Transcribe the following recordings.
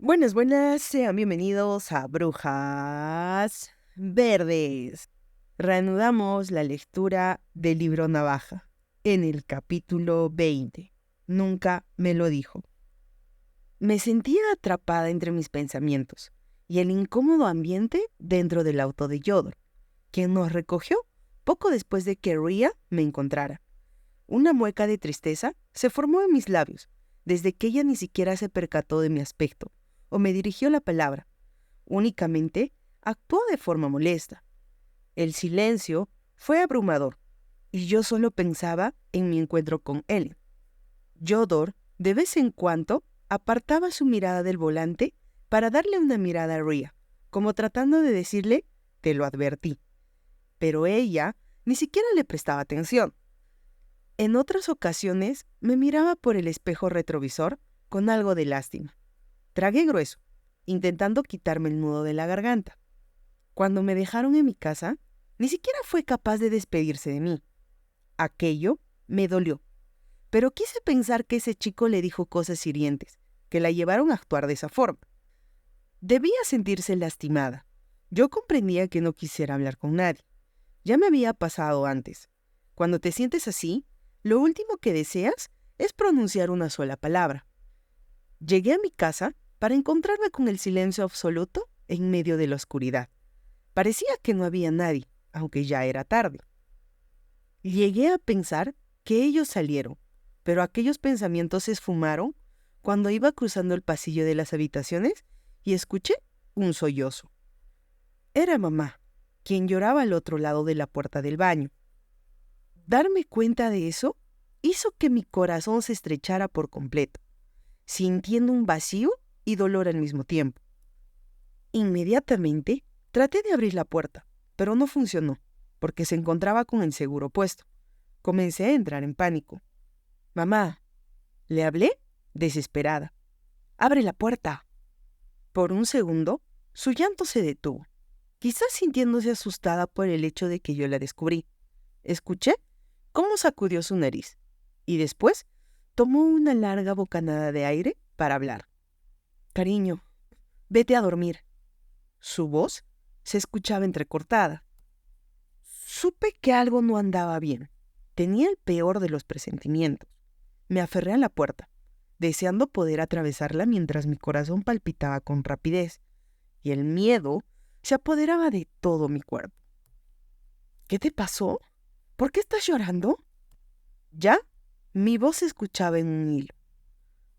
Buenas, buenas, sean bienvenidos a Brujas Verdes. Reanudamos la lectura del libro Navaja en el capítulo 20. Nunca me lo dijo. Me sentía atrapada entre mis pensamientos y el incómodo ambiente dentro del auto de Yodor, quien nos recogió poco después de que Rhea me encontrara. Una mueca de tristeza se formó en mis labios desde que ella ni siquiera se percató de mi aspecto o me dirigió la palabra. Únicamente actuó de forma molesta. El silencio fue abrumador y yo solo pensaba en mi encuentro con Ellen. Yodor, de vez en cuando, apartaba su mirada del volante para darle una mirada a Rhea, como tratando de decirle, te lo advertí. Pero ella ni siquiera le prestaba atención. En otras ocasiones me miraba por el espejo retrovisor con algo de lástima. Tragué grueso, intentando quitarme el nudo de la garganta. Cuando me dejaron en mi casa, ni siquiera fue capaz de despedirse de mí. Aquello me dolió, pero quise pensar que ese chico le dijo cosas hirientes, que la llevaron a actuar de esa forma. Debía sentirse lastimada. Yo comprendía que no quisiera hablar con nadie. Ya me había pasado antes. Cuando te sientes así, lo último que deseas es pronunciar una sola palabra. Llegué a mi casa para encontrarme con el silencio absoluto en medio de la oscuridad. Parecía que no había nadie, aunque ya era tarde. Llegué a pensar que ellos salieron, pero aquellos pensamientos se esfumaron cuando iba cruzando el pasillo de las habitaciones y escuché un sollozo. Era mamá, quien lloraba al otro lado de la puerta del baño. Darme cuenta de eso hizo que mi corazón se estrechara por completo, sintiendo un vacío y dolor al mismo tiempo. Inmediatamente traté de abrir la puerta, pero no funcionó, porque se encontraba con el seguro puesto. Comencé a entrar en pánico. «Mamá», le hablé, desesperada. «Abre la puerta». Por un segundo, su llanto se detuvo, quizás sintiéndose asustada por el hecho de que yo la descubrí. Escuché cómo sacudió su nariz, y después tomó una larga bocanada de aire para hablar. «Cariño, vete a dormir». Su voz se escuchaba entrecortada. Supe que algo no andaba bien. Tenía el peor de los presentimientos. Me aferré a la puerta, deseando poder atravesarla mientras mi corazón palpitaba con rapidez, y el miedo se apoderaba de todo mi cuerpo. «¿Qué te pasó? ¿Por qué estás llorando?» Ya, mi voz se escuchaba en un hilo.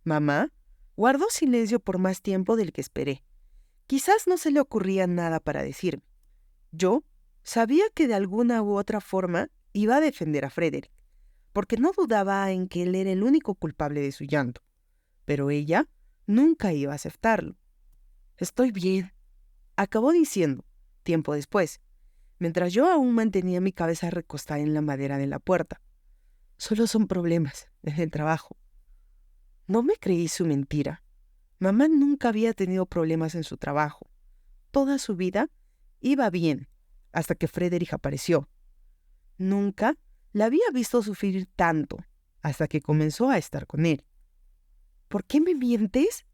Mamá guardó silencio por más tiempo del que esperé. Quizás no se le ocurría nada para decirme. Yo sabía que de alguna u otra forma iba a defender a Frederick, porque no dudaba en que él era el único culpable de su llanto. Pero ella nunca iba a aceptarlo. «Estoy bien», acabó diciendo, tiempo después, mientras yo aún mantenía mi cabeza recostada en la madera de la puerta. «Solo son problemas en el trabajo». No me creí su mentira. Mamá nunca había tenido problemas en su trabajo. Toda su vida iba bien, hasta que Frederick apareció. Nunca la había visto sufrir tanto, hasta que comenzó a estar con él. «¿Por qué me mientes?»,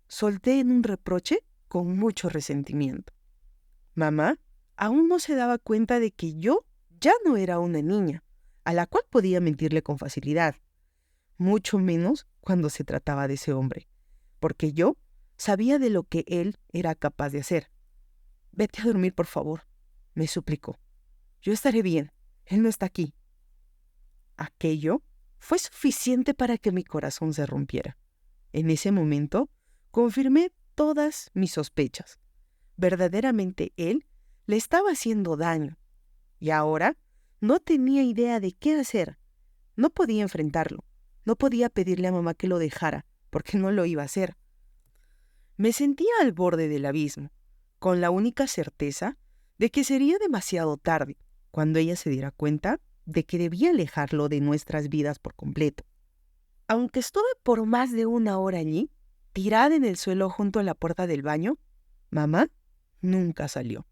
solté en un reproche con mucho resentimiento. Mamá aún no se daba cuenta de que yo ya no era una niña, a la cual podía mentirle con facilidad, mucho menos cuando se trataba de ese hombre, porque yo sabía de lo que él era capaz de hacer. «Vete a dormir, por favor», me suplicó. «Yo estaré bien. Él no está aquí». Aquello fue suficiente para que mi corazón se rompiera. En ese momento, confirmé todas mis sospechas. Verdaderamente él le estaba haciendo daño. Y ahora no tenía idea de qué hacer. No podía enfrentarlo. No podía pedirle a mamá que lo dejara, porque no lo iba a hacer. Me sentía al borde del abismo, con la única certeza de que sería demasiado tarde cuando ella se diera cuenta de que debía alejarlo de nuestras vidas por completo. Aunque estuve por más de una hora allí, tirada en el suelo junto a la puerta del baño, mamá nunca salió.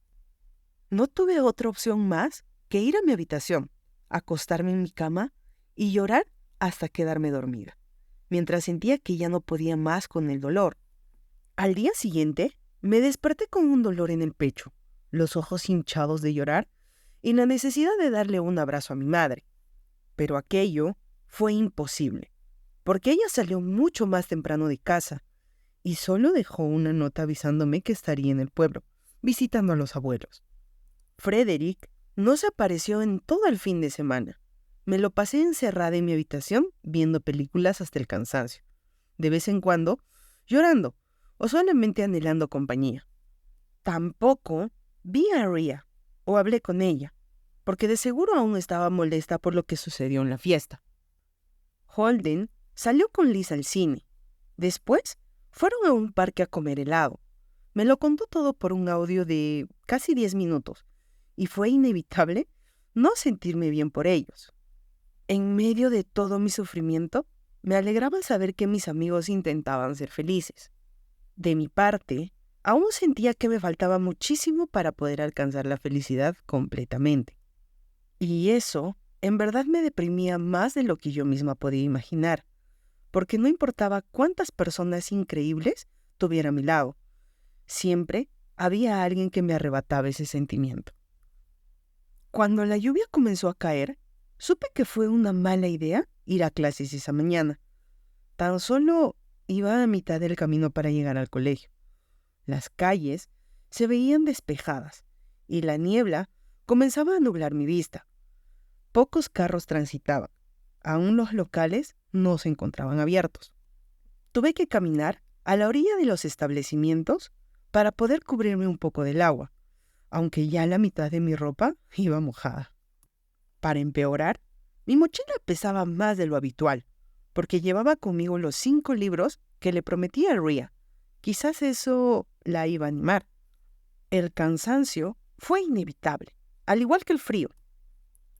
No tuve otra opción más que ir a mi habitación, acostarme en mi cama y llorar hasta quedarme dormida, mientras sentía que ya no podía más con el dolor. Al día siguiente, me desperté con un dolor en el pecho, los ojos hinchados de llorar y la necesidad de darle un abrazo a mi madre. Pero aquello fue imposible, porque ella salió mucho más temprano de casa y solo dejó una nota avisándome que estaría en el pueblo, visitando a los abuelos. Frederick no se apareció en todo el fin de semana. Me lo pasé encerrada en mi habitación viendo películas hasta el cansancio, de vez en cuando llorando o solamente anhelando compañía. Tampoco vi a Ria o hablé con ella, porque de seguro aún estaba molesta por lo que sucedió en la fiesta. Holden salió con Liz al cine. Después fueron a un parque a comer helado. Me lo contó todo por un audio de casi 10 minutos y fue inevitable no sentirme bien por ellos. En medio de todo mi sufrimiento, me alegraba saber que mis amigos intentaban ser felices. De mi parte, aún sentía que me faltaba muchísimo para poder alcanzar la felicidad completamente. Y eso, en verdad, me deprimía más de lo que yo misma podía imaginar, porque no importaba cuántas personas increíbles tuviera a mi lado, siempre había alguien que me arrebataba ese sentimiento. Cuando la lluvia comenzó a caer, supe que fue una mala idea ir a clases esa mañana. Tan solo iba a mitad del camino para llegar al colegio. Las calles se veían despejadas y la niebla comenzaba a nublar mi vista. Pocos carros transitaban. Aún los locales no se encontraban abiertos. Tuve que caminar a la orilla de los establecimientos para poder cubrirme un poco del agua, aunque ya la mitad de mi ropa iba mojada. Para empeorar, mi mochila pesaba más de lo habitual, porque llevaba conmigo los 5 libros que le prometí a Ria. Quizás eso la iba a animar. El cansancio fue inevitable, al igual que el frío.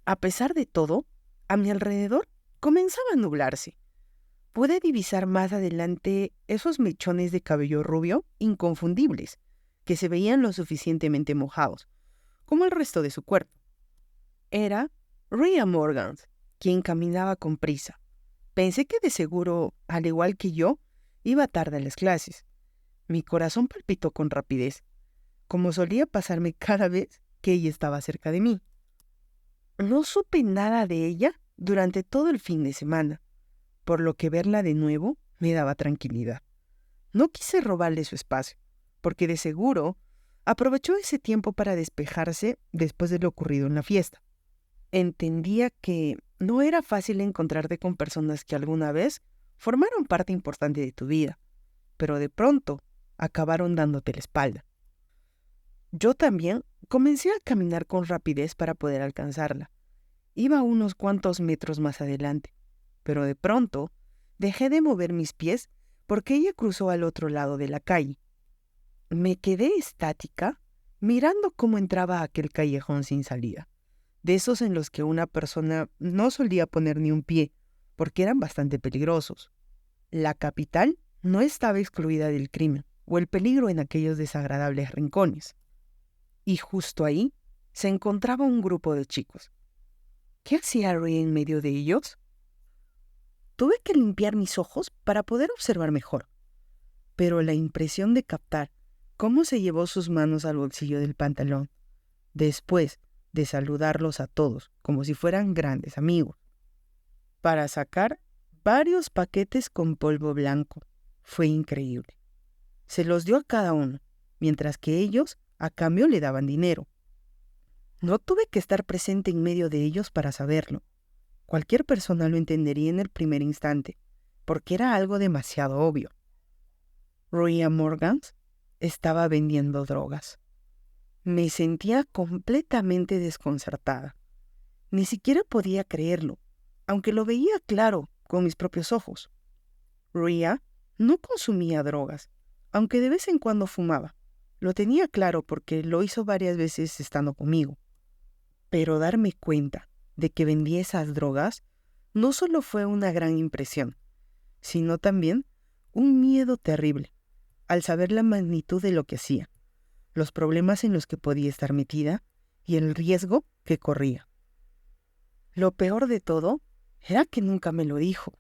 A pesar de todo, a mi alrededor comenzaba a nublarse. Pude divisar más adelante esos mechones de cabello rubio inconfundibles, que se veían lo suficientemente mojados, como el resto de su cuerpo. Era Ria Morgan, quien caminaba con prisa. Pensé que de seguro, al igual que yo, iba tarde a las clases. Mi corazón palpitó con rapidez, como solía pasarme cada vez que ella estaba cerca de mí. No supe nada de ella durante todo el fin de semana, por lo que verla de nuevo me daba tranquilidad. No quise robarle su espacio, porque de seguro aprovechó ese tiempo para despejarse después de lo ocurrido en la fiesta. Entendía que no era fácil encontrarte con personas que alguna vez formaron parte importante de tu vida, pero de pronto acabaron dándote la espalda. Yo también comencé a caminar con rapidez para poder alcanzarla. Iba unos cuantos metros más adelante, pero de pronto dejé de mover mis pies porque ella cruzó al otro lado de la calle. Me quedé estática mirando cómo entraba a aquel callejón sin salida, de esos en los que una persona no solía poner ni un pie, porque eran bastante peligrosos. La capital no estaba excluida del crimen o el peligro en aquellos desagradables rincones. Y justo ahí se encontraba un grupo de chicos. ¿Qué hacía Ray en medio de ellos? Tuve que limpiar mis ojos para poder observar mejor, pero la impresión de captar cómo se llevó sus manos al bolsillo del pantalón, después de saludarlos a todos como si fueran grandes amigos, para sacar varios paquetes con polvo blanco, fue increíble. Se los dio a cada uno, mientras que ellos a cambio le daban dinero. No tuve que estar presente en medio de ellos para saberlo. Cualquier persona lo entendería en el primer instante, porque era algo demasiado obvio. Ria Morgan estaba vendiendo drogas. Me sentía completamente desconcertada. Ni siquiera podía creerlo, aunque lo veía claro con mis propios ojos. Ria no consumía drogas, aunque de vez en cuando fumaba. Lo tenía claro porque lo hizo varias veces estando conmigo. Pero darme cuenta de que vendía esas drogas no solo fue una gran impresión, sino también un miedo terrible al saber la magnitud de lo que hacía, los problemas en los que podía estar metida y el riesgo que corría. Lo peor de todo era que nunca me lo dijo.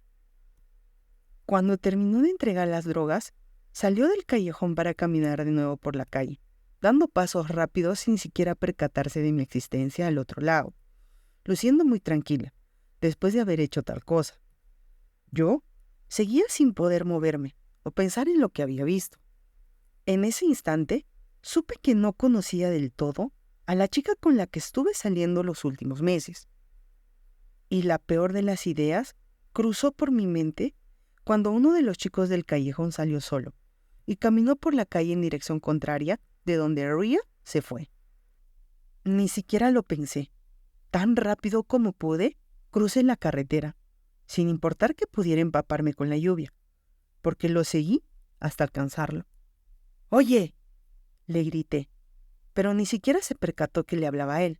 Cuando terminó de entregar las drogas, Salió del callejón para caminar de nuevo por la calle, dando pasos rápidos sin siquiera percatarse de mi existencia al otro lado, luciendo muy tranquila, después de haber hecho tal cosa. Yo seguía sin poder moverme o pensar en lo que había visto. En ese instante, supe que no conocía del todo a la chica con la que estuve saliendo los últimos meses. Y la peor de las ideas cruzó por mi mente cuando uno de los chicos del callejón salió solo y caminó por la calle en dirección contraria de donde Ria se fue. Ni siquiera lo pensé. Tan rápido como pude, crucé la carretera, sin importar que pudiera empaparme con la lluvia, porque lo seguí hasta alcanzarlo. «¡Oye!», le grité, pero ni siquiera se percató que le hablaba a él.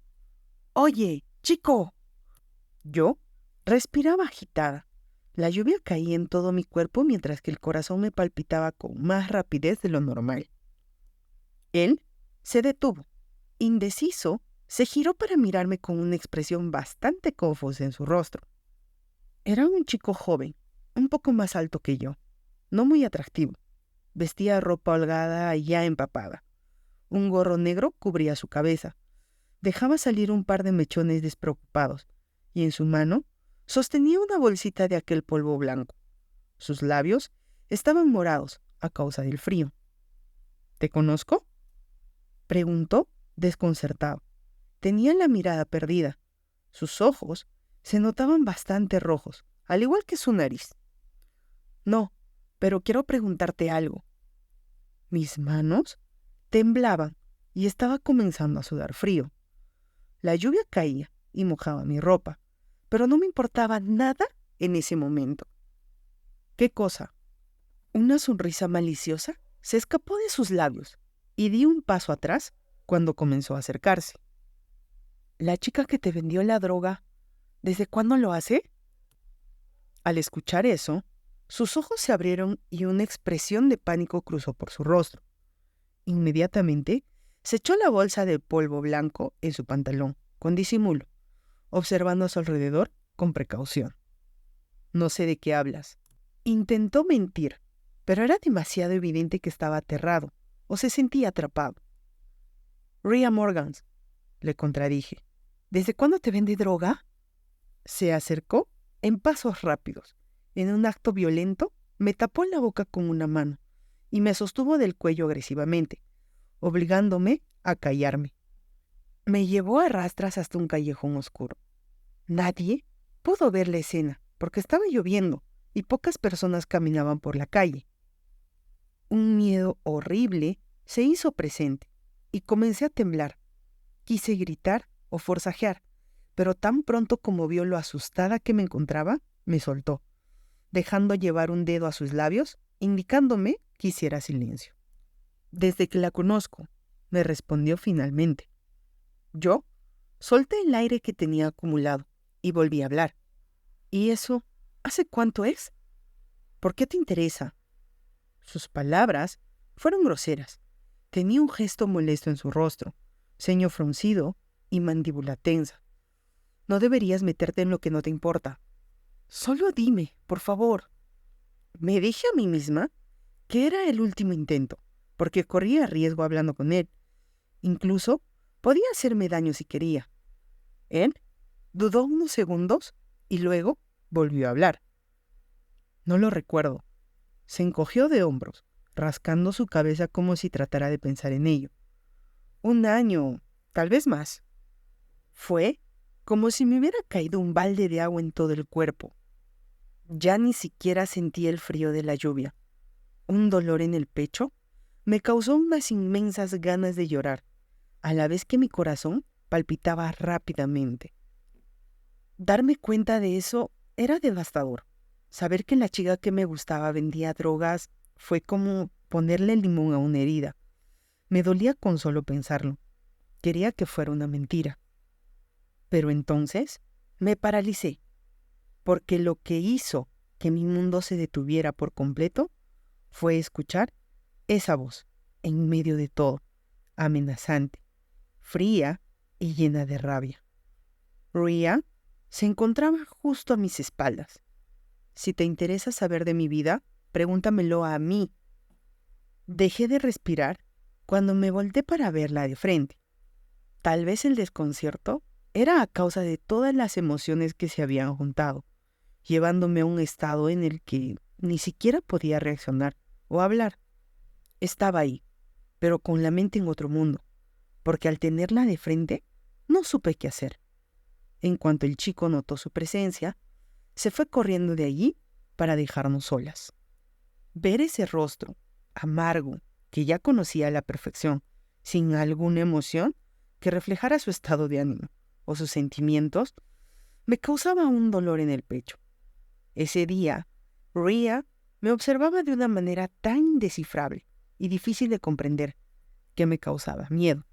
«¡Oye, chico!». Yo respiraba agitada. La lluvia caía en todo mi cuerpo mientras que el corazón me palpitaba con más rapidez de lo normal. Él se detuvo. Indeciso, se giró para mirarme con una expresión bastante confusa en su rostro. Era un chico joven, un poco más alto que yo, no muy atractivo. Vestía ropa holgada y ya empapada. Un gorro negro cubría su cabeza. Dejaba salir un par de mechones despreocupados, y en su mano sostenía una bolsita de aquel polvo blanco. Sus labios estaban morados a causa del frío. «¿Te conozco?», preguntó, desconcertado. Tenía la mirada perdida. Sus ojos se notaban bastante rojos, al igual que su nariz. «No, pero quiero preguntarte algo». Mis manos temblaban y estaba comenzando a sudar frío. La lluvia caía y mojaba mi ropa, pero no me importaba nada en ese momento. ¿Qué cosa? Una sonrisa maliciosa se escapó de sus labios y di un paso atrás cuando comenzó a acercarse. «¿La chica que te vendió la droga, desde cuándo lo hace?». Al escuchar eso, sus ojos se abrieron y una expresión de pánico cruzó por su rostro. Inmediatamente, se echó la bolsa de polvo blanco en su pantalón, con disimulo, observando a su alrededor con precaución. «No sé de qué hablas». Intentó mentir, pero era demasiado evidente que estaba aterrado o se sentía atrapado. «Ria Morgans», le contradije. «¿Desde cuándo te vende droga?». Se acercó en pasos rápidos. En un acto violento, me tapó la boca con una mano y me sostuvo del cuello agresivamente, obligándome a callarme. Me llevó a rastras hasta un callejón oscuro. Nadie pudo ver la escena porque estaba lloviendo y pocas personas caminaban por la calle. Un miedo horrible se hizo presente y comencé a temblar. Quise gritar o forcejear, pero tan pronto como vio lo asustada que me encontraba, me soltó, dejando llevar un dedo a sus labios, indicándome que hiciera silencio. «Desde que la conozco», me respondió finalmente. Yo solté el aire que tenía acumulado y volví a hablar. «¿Y eso, hace cuánto es? ¿Por qué te interesa?». Sus palabras fueron groseras. Tenía un gesto molesto en su rostro, ceño fruncido y mandíbula tensa. «No deberías meterte en lo que no te importa. Solo dime, por favor». Me dije a mí misma que era el último intento, porque corría riesgo hablando con él. Incluso podía hacerme daño si quería. Él dudó unos segundos y luego volvió a hablar. «No lo recuerdo». Se encogió de hombros, rascando su cabeza como si tratara de pensar en ello. «Un año, tal vez más». Fue como si me hubiera caído un balde de agua en todo el cuerpo. Ya ni siquiera sentí el frío de la lluvia. Un dolor en el pecho me causó unas inmensas ganas de llorar, a la vez que mi corazón palpitaba rápidamente. Darme cuenta de eso era devastador. Saber que la chica que me gustaba vendía drogas fue como ponerle limón a una herida. Me dolía con solo pensarlo. Quería que fuera una mentira. Pero entonces me paralicé, porque lo que hizo que mi mundo se detuviera por completo fue escuchar esa voz en medio de todo, amenazante, fría y llena de rabia. Ria se encontraba justo a mis espaldas. «Si te interesa saber de mi vida, pregúntamelo a mí». Dejé de respirar cuando me volteé para verla de frente. Tal vez el desconcierto era a causa de todas las emociones que se habían juntado, llevándome a un estado en el que ni siquiera podía reaccionar o hablar. Estaba ahí, pero con la mente en otro mundo, porque al tenerla de frente, no supe qué hacer. En cuanto el chico notó su presencia, se fue corriendo de allí para dejarnos solas. Ver ese rostro, amargo, que ya conocía a la perfección, sin alguna emoción que reflejara su estado de ánimo o sus sentimientos, me causaba un dolor en el pecho. Ese día, Ria me observaba de una manera tan indescifrable y difícil de comprender que me causaba miedo.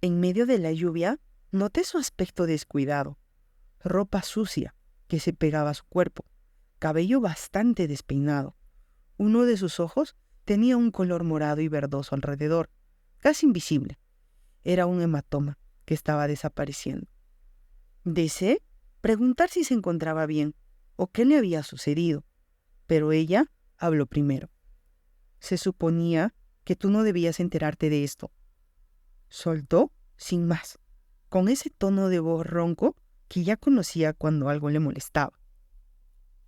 En medio de la lluvia, noté su aspecto descuidado, ropa sucia que se pegaba a su cuerpo, cabello bastante despeinado. Uno de sus ojos tenía un color morado y verdoso alrededor, casi invisible. Era un hematoma que estaba desapareciendo. Deseé preguntar si se encontraba bien o qué le había sucedido, pero ella habló primero. Se suponía que tú no debías enterarte de esto. Soltó sin más, con ese tono de voz ronco que ya conocía cuando algo le molestaba.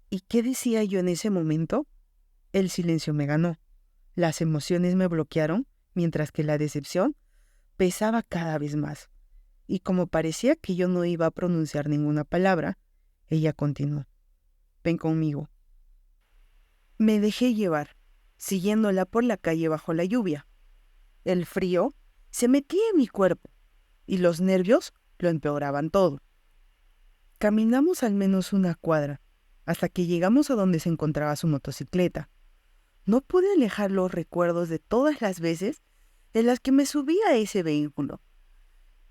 ¿Y qué decía yo en ese momento? El silencio me ganó. Las emociones me bloquearon, mientras que la decepción pesaba cada vez más. Y como parecía que yo no iba a pronunciar ninguna palabra, ella continuó. Ven conmigo. Me dejé llevar, siguiéndola por la calle bajo la lluvia. El frío se metía en mi cuerpo y los nervios lo empeoraban todo. Caminamos al menos una cuadra, hasta que llegamos a donde se encontraba su motocicleta. No pude alejar los recuerdos de todas las veces en las que me subía a ese vehículo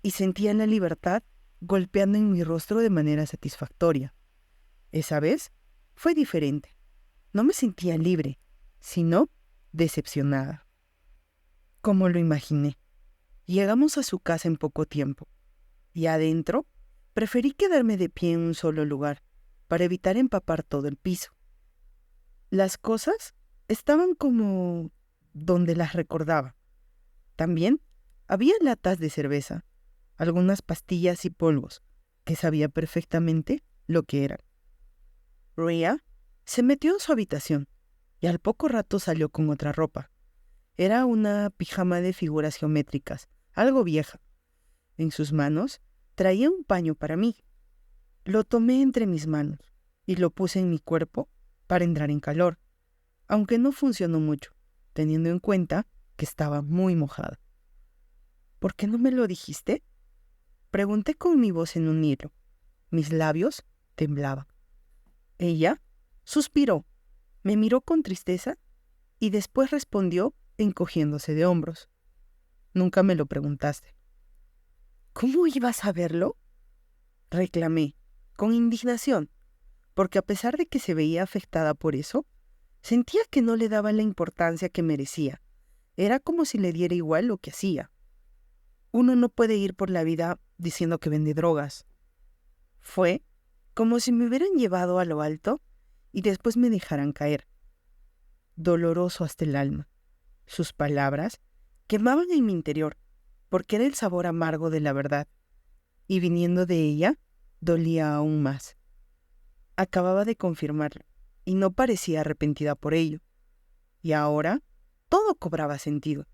y sentía la libertad golpeando en mi rostro de manera satisfactoria. Esa vez fue diferente. No me sentía libre, sino decepcionada. Como lo imaginé. Llegamos a su casa en poco tiempo, y adentro preferí quedarme de pie en un solo lugar, para evitar empapar todo el piso. Las cosas estaban como donde las recordaba. También había latas de cerveza, algunas pastillas y polvos, que sabía perfectamente lo que eran. Ria se metió en su habitación, y al poco rato salió con otra ropa. Era una pijama de figuras geométricas, algo vieja. En sus manos traía un paño para mí. Lo tomé entre mis manos y lo puse en mi cuerpo para entrar en calor, aunque no funcionó mucho, teniendo en cuenta que estaba muy mojada. ¿Por qué no me lo dijiste? Pregunté con mi voz en un hilo. Mis labios temblaban. Ella suspiró, me miró con tristeza y después respondió encogiéndose de hombros. Nunca me lo preguntaste. ¿Cómo ibas a verlo? Reclamé, con indignación, porque a pesar de que se veía afectada por eso, sentía que no le daba la importancia que merecía. Era como si le diera igual lo que hacía. Uno no puede ir por la vida diciendo que vende drogas. Fue como si me hubieran llevado a lo alto y después me dejaran caer. Doloroso hasta el alma. Sus palabras quemaban en mi interior, porque era el sabor amargo de la verdad, y viniendo de ella, dolía aún más. Acababa de confirmarlo, y no parecía arrepentida por ello. Y ahora, todo cobraba sentido.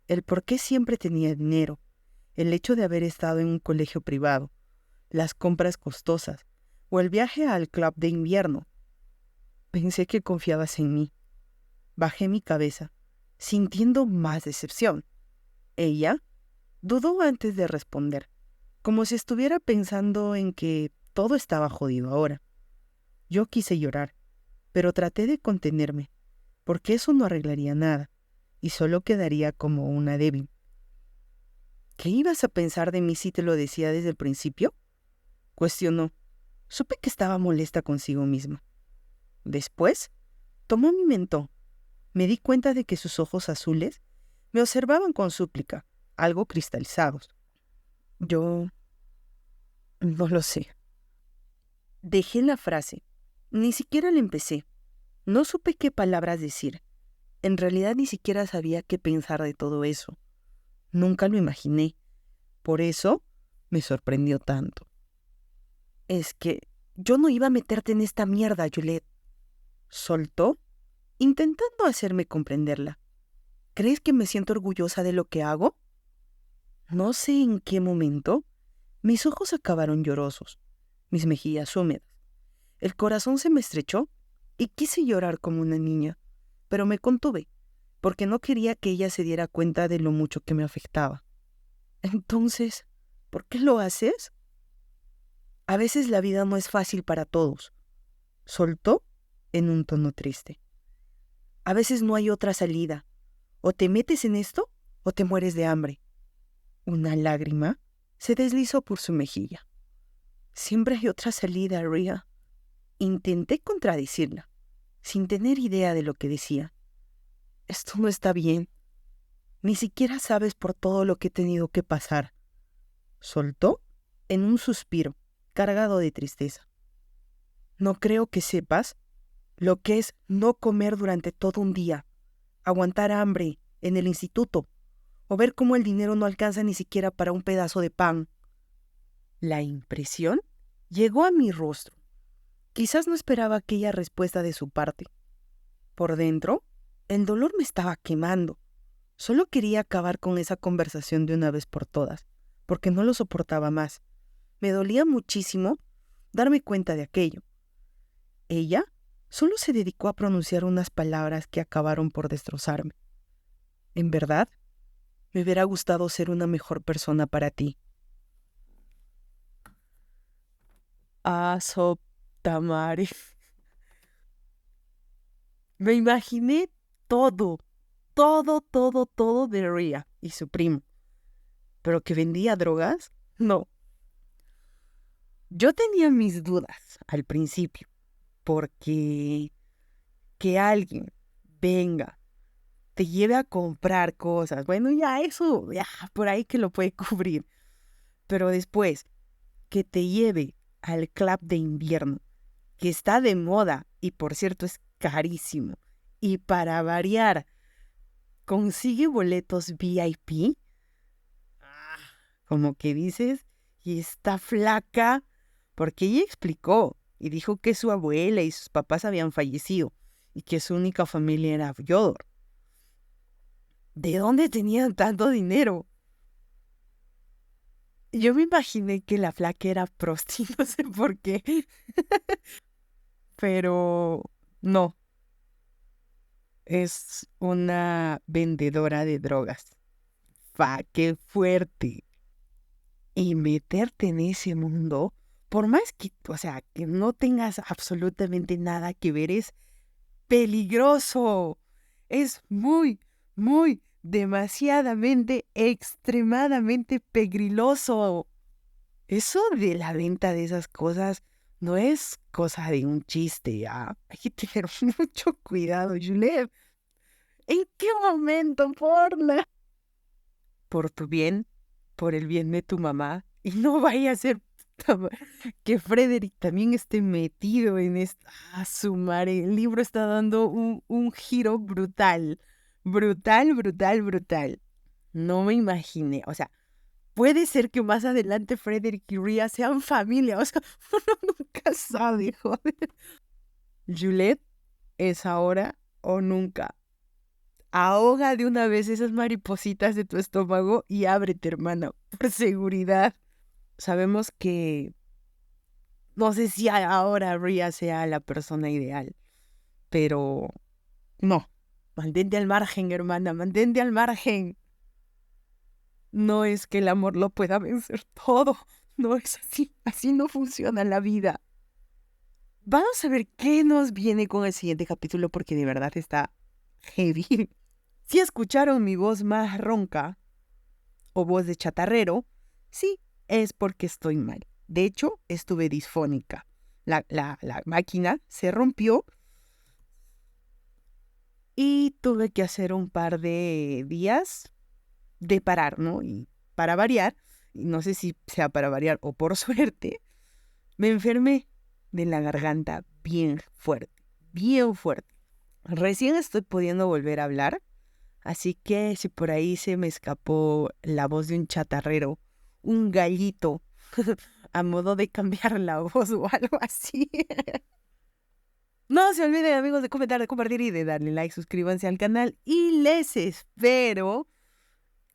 El por qué siempre tenía dinero, el hecho de haber estado en un colegio privado, las compras costosas, o el viaje al club de invierno. Pensé que confiabas en mí. Bajé mi cabeza, sintiendo más decepción. Ella dudó antes de responder, como si estuviera pensando en que todo estaba jodido ahora. Yo quise llorar, pero traté de contenerme, porque eso no arreglaría nada, y solo quedaría como una débil. ¿Qué ibas a pensar de mí si te lo decía desde el principio? Cuestionó. Supe que estaba molesta consigo misma. Después, tomó mi mentón. Me di cuenta de que sus ojos azules me observaban con súplica, algo cristalizados. Yo no lo sé. Dejé la frase. Ni siquiera la empecé. No supe qué palabras decir. En realidad ni siquiera sabía qué pensar de todo eso. Nunca lo imaginé. Por eso me sorprendió tanto. Es que yo no iba a meterte en esta mierda, Juliet. Soltó, intentando hacerme comprenderla. ¿Crees que me siento orgullosa de lo que hago? No sé en qué momento mis ojos acabaron llorosos, mis mejillas húmedas. El corazón se me estrechó y quise llorar como una niña, pero me contuve, porque no quería que ella se diera cuenta de lo mucho que me afectaba. Entonces, ¿por qué lo haces? A veces la vida no es fácil para todos, soltó en un tono triste. A veces no hay otra salida. O te metes en esto o te mueres de hambre. Una lágrima se deslizó por su mejilla. Siempre hay otra salida, Ria. Intenté contradecirla, sin tener idea de lo que decía. Esto no está bien. Ni siquiera sabes por todo lo que he tenido que pasar. Soltó en un suspiro, cargado de tristeza. No creo que sepas lo que es no comer durante todo un día, aguantar hambre en el instituto, o ver cómo el dinero no alcanza ni siquiera para un pedazo de pan. La impresión llegó a mi rostro. Quizás no esperaba aquella respuesta de su parte. Por dentro, el dolor me estaba quemando. Solo quería acabar con esa conversación de una vez por todas, porque no lo soportaba más. Me dolía muchísimo darme cuenta de aquello. Ella solo se dedicó a pronunciar unas palabras que acabaron por destrozarme. En verdad, me hubiera gustado ser una mejor persona para ti. Tamare. Me imaginé todo, todo de Ria y su primo. ¿Pero que vendía drogas? No. Yo tenía mis dudas al principio, porque que alguien venga, te lleve a comprar cosas, bueno, ya eso, ya por ahí que lo puede cubrir. Pero después, que te lleve al club de invierno, que está de moda y por cierto es carísimo, y para variar, consigue boletos VIP, como que dices, y está flaca, porque ella explicó y dijo que su abuela y sus papás habían fallecido y que su única familia era Fyodor. ¿De dónde tenían tanto dinero? Yo me imaginé que la flaca era prosti, no sé por qué, pero no, es una vendedora de drogas. ¡Fa, qué fuerte! Y meterte en ese mundo, por más que, o sea, que no tengas absolutamente nada que ver, es peligroso. Es demasiadamente, extremadamente peligroso. Eso de la venta de esas cosas no es cosa de un chiste, ¿ya? Hay que tener mucho cuidado, Juliet. ¿En qué momento, porla? Por tu bien, por el bien de tu mamá, y no vaya a ser que Frederick también esté metido en esta. Ah, su madre, el libro está dando un giro brutal. Brutal. No me imaginé, o sea, puede ser que más adelante Frederick y Rhea sean familia, o sea, uno nunca sabe, joder. Juliet es ahora o nunca. Ahoga de una vez esas maripositas de tu estómago y ábrete, hermana, por seguridad. Sabemos que no sé si ahora Rhea sea la persona ideal, pero no. Mantente al margen, hermana, mantente al margen. No es que el amor lo pueda vencer todo. No es así. Así no funciona la vida. Vamos a ver qué nos viene con el siguiente capítulo porque de verdad está heavy. Si escucharon mi voz más ronca o voz de chatarrero, sí, es porque estoy mal. De hecho, estuve disfónica. La máquina se rompió y tuve que hacer un par de días de parar, ¿no? Y para variar, y no sé si sea para variar o por suerte, me enfermé de la garganta bien fuerte, bien fuerte. Recién estoy pudiendo volver a hablar, así que si por ahí se me escapó la voz de un chatarrero, un gallito, a modo de cambiar la voz o algo así. No se olviden, amigos, de comentar, de compartir y de darle like, suscríbanse al canal y les espero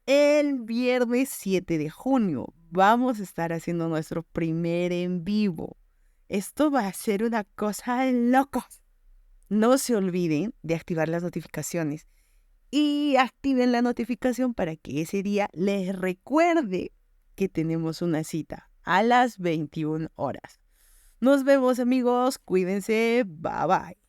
el viernes 7 de junio. Vamos a estar haciendo nuestro primer en vivo. Esto va a ser una cosa de locos. No se olviden de activar las notificaciones y activen la notificación para que ese día les recuerde que tenemos una cita a las 21 horas. Nos vemos, amigos. Cuídense. Bye bye.